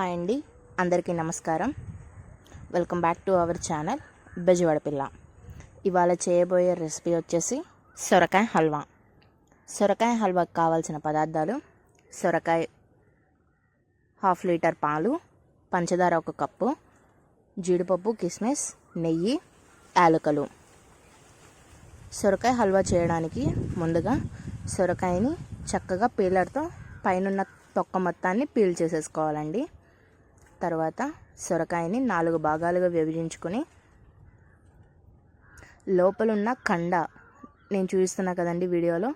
Hi అండి, అందరికీ నమస్కారం. Welcome back to our channel Bezawada పిల్ల. ఇవాళ చేయబోయే రెసిపీ వచ్చేసి సొరకాయ హల్వా. సొరకాయ హల్వాకి కావాల్సిన పదార్థాలు: సొరకాయ, 1/2 లీటర్ పాలు, పంచదార 1 కప్పు, జీడిపప్పు, కిస్మిస్, నెయ్యి, యాలకులు. సొరకాయ హల్వా చేయడానికి ముందుగా సొరకాయని చక్కగా పీలర్తో పైనున్న తొక్క మొత్తాన్ని పీల్ చేసేసుకోవాలండి. తర్వాత సొరకాయని 4 భాగాలుగా విభజించుకొని లోపలున్న కండ, నేను చూపిస్తున్నా కదండి వీడియోలో,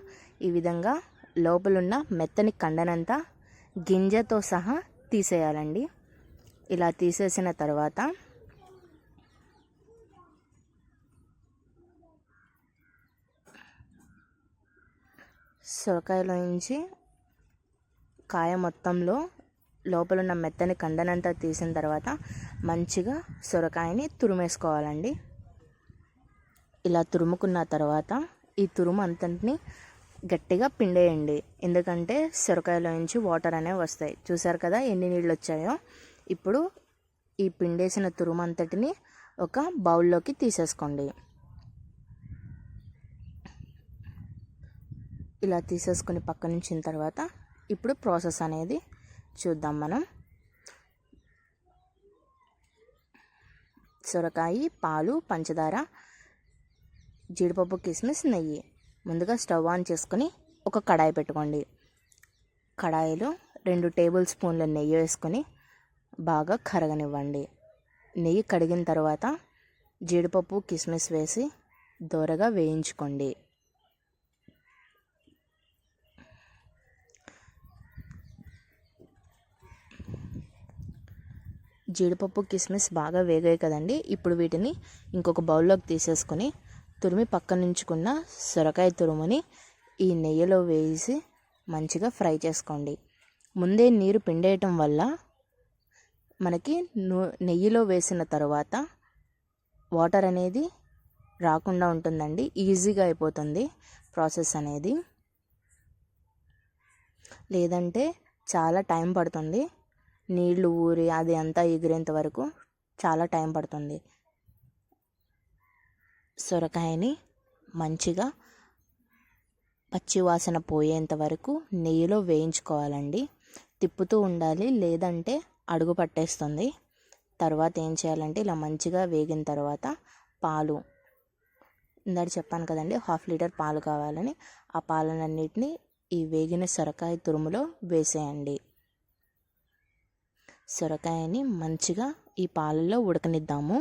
ఈ విధంగా లోపలున్న మెత్తని కండనంతా గింజతో సహా తీసేయాలండి. ఇలా తీసేసిన తర్వాత సొరకాయలో నుంచి కాయ మొత్తంలో లోపలున్న మెత్తని కండనంతా తీసిన తర్వాత మంచిగా సొరకాయని తురిమేసుకోవాలండి. ఇలా తురుముకున్న తర్వాత ఈ తురుము అంతటిని గట్టిగా పిండేయండి, ఎందుకంటే సొరకాయలో నుంచి వాటర్ అనేవి వస్తాయి. చూసారు కదా ఎన్ని నీళ్ళు వచ్చాయో. ఇప్పుడు ఈ పిండేసిన తురుము అంతటిని ఒక బౌల్లోకి తీసేసుకోండి. ఇలా తీసేసుకొని పక్కన ఉంచిన తర్వాత ఇప్పుడు ప్రాసెస్ అనేది చూద్దాం మనం. సొరకాయ, పాలు, పంచదార, జీడిపప్పు, కిస్మిస్, నెయ్యి. ముందుగా స్టవ్ ఆన్ చేసుకొని ఒక కడాయి పెట్టుకోండి. కడాయిలో 2 టేబుల్ స్పూన్ల నెయ్యి వేసుకొని బాగా కరగనివ్వండి. నెయ్యి కడిగిన తర్వాత జీడిపప్పు, కిస్మిస్ వేసి దోరగా వేయించుకోండి. జీడిపప్పు, కిస్మిస్ బాగా వేగాయి కదండి. ఇప్పుడు వీటిని ఇంకొక బౌల్లోకి తీసేసుకొని తురిమి పక్కనుంచుకున్న సొరకాయ తురుముని ఈ నెయ్యిలో వేసి మంచిగా ఫ్రై చేసుకోండి. ముందే నీరు పిండేయటం వల్ల మనకి నెయ్యిలో వేసిన తర్వాత వాటర్ అనేది రాకుండా ఉంటుందండి. ఈజీగా అయిపోతుంది ప్రాసెస్ అనేది. లేదంటే చాలా టైం పడుతుంది, నీళ్లు ఊరి అది అంతా ఎగిరేంత వరకు చాలా టైం పడుతుంది. సొరకాయని మంచిగా పచ్చి వాసన పోయేంత వరకు నెయ్యిలో వేయించుకోవాలండి. తిప్పుతూ ఉండాలి, లేదంటే అడుగు పట్టేస్తుంది. తర్వాత ఏం చేయాలంటే ఇలా మంచిగా వేగిన తర్వాత పాలు, ఇందాక చెప్పాను కదండి 1/2 లీటర్ పాలు కావాలని, ఆ పాలనన్నిటిని ఈ వేగిన సొరకాయ తురుములో వేసేయండి. సొరకాయని మంచిగా ఈ పాలల్లో ఉడకనిద్దాము.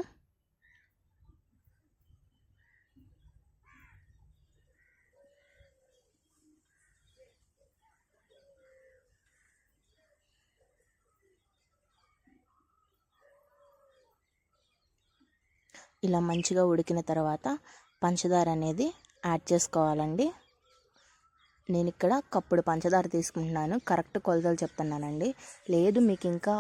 ఇలా మంచిగా ఉడికిన తర్వాత పంచదార అనేది యాడ్ చేసుకోవాలండి. నేను ఇక్కడ కప్పుడు పంచదార తీసుకుంటున్నాను, కరెక్ట్ కొలతలు చెప్తున్నానండి. లేదు మీకు ఇంకా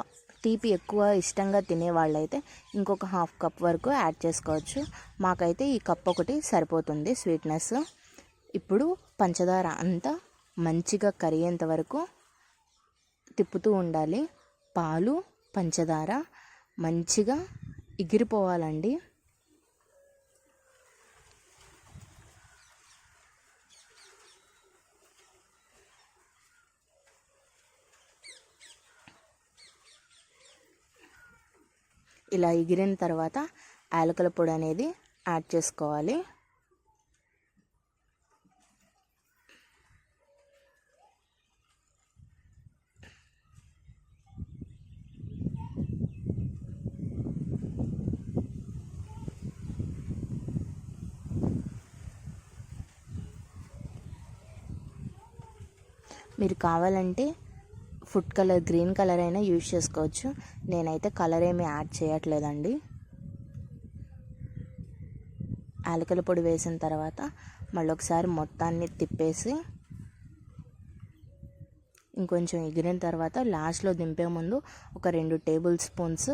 తీపి ఎక్కువ ఇష్టంగా తినేవాళ్ళైతే ఇంకొక 1/2 కప్ వరకు యాడ్ చేసుకోవచ్చు. మాకైతే ఈ కప్ ఒకటి సరిపోతుంది స్వీట్నెస్. ఇప్పుడు పంచదార అంతా మంచిగా కరిగేంత వరకు తిప్పుతూ ఉండాలి. పాలు, పంచదార మంచిగా ఎగిరిపోవాలండి. ఇలా ఎగిరిన తర్వాత యాలకుల పొడి అనేది యాడ్ చేసుకోవాలి. మీరు కావాలంటే ఫుడ్ కలర్, గ్రీన్ కలర్ అయినా యూజ్ చేసుకోవచ్చు. నేనైతే కలర్ ఏమీ యాడ్ చేయట్లేదండి. యాలకుల పొడి వేసిన తర్వాత మళ్ళీ ఒకసారి మొత్తాన్ని తిప్పేసి ఇంకొంచెం ఎగిరిన తర్వాత లాస్ట్లో దింపే ముందు ఒక 2 టేబుల్ స్పూన్స్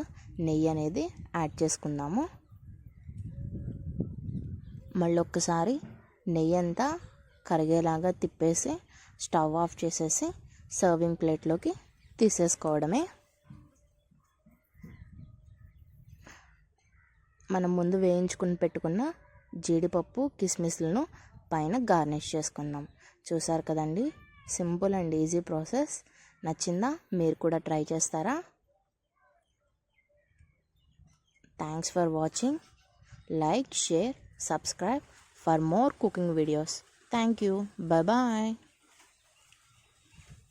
నెయ్యి అనేది యాడ్ చేసుకుందాము. మళ్ళీ ఒక్కసారి నెయ్యి అంతా కరిగేలాగా తిప్పేసి స్టవ్ ఆఫ్ చేసేసి సర్వింగ్ ప్లేట్లోకి తీసేసుకోవడమే. మనం ముందు వేయించుకుని పెట్టుకున్న జీడిపప్పు కిస్మిస్లను పైన గార్నిష్ చేసుకుందాం. చూసారు కదండి, సింపుల్ అండ్ ఈజీ ప్రాసెస్. నచ్చిందా? మీరు కూడా ట్రై చేస్తారా? Thanks for watching. Like, share, subscribe for more cooking videos. Thank you. Bye bye.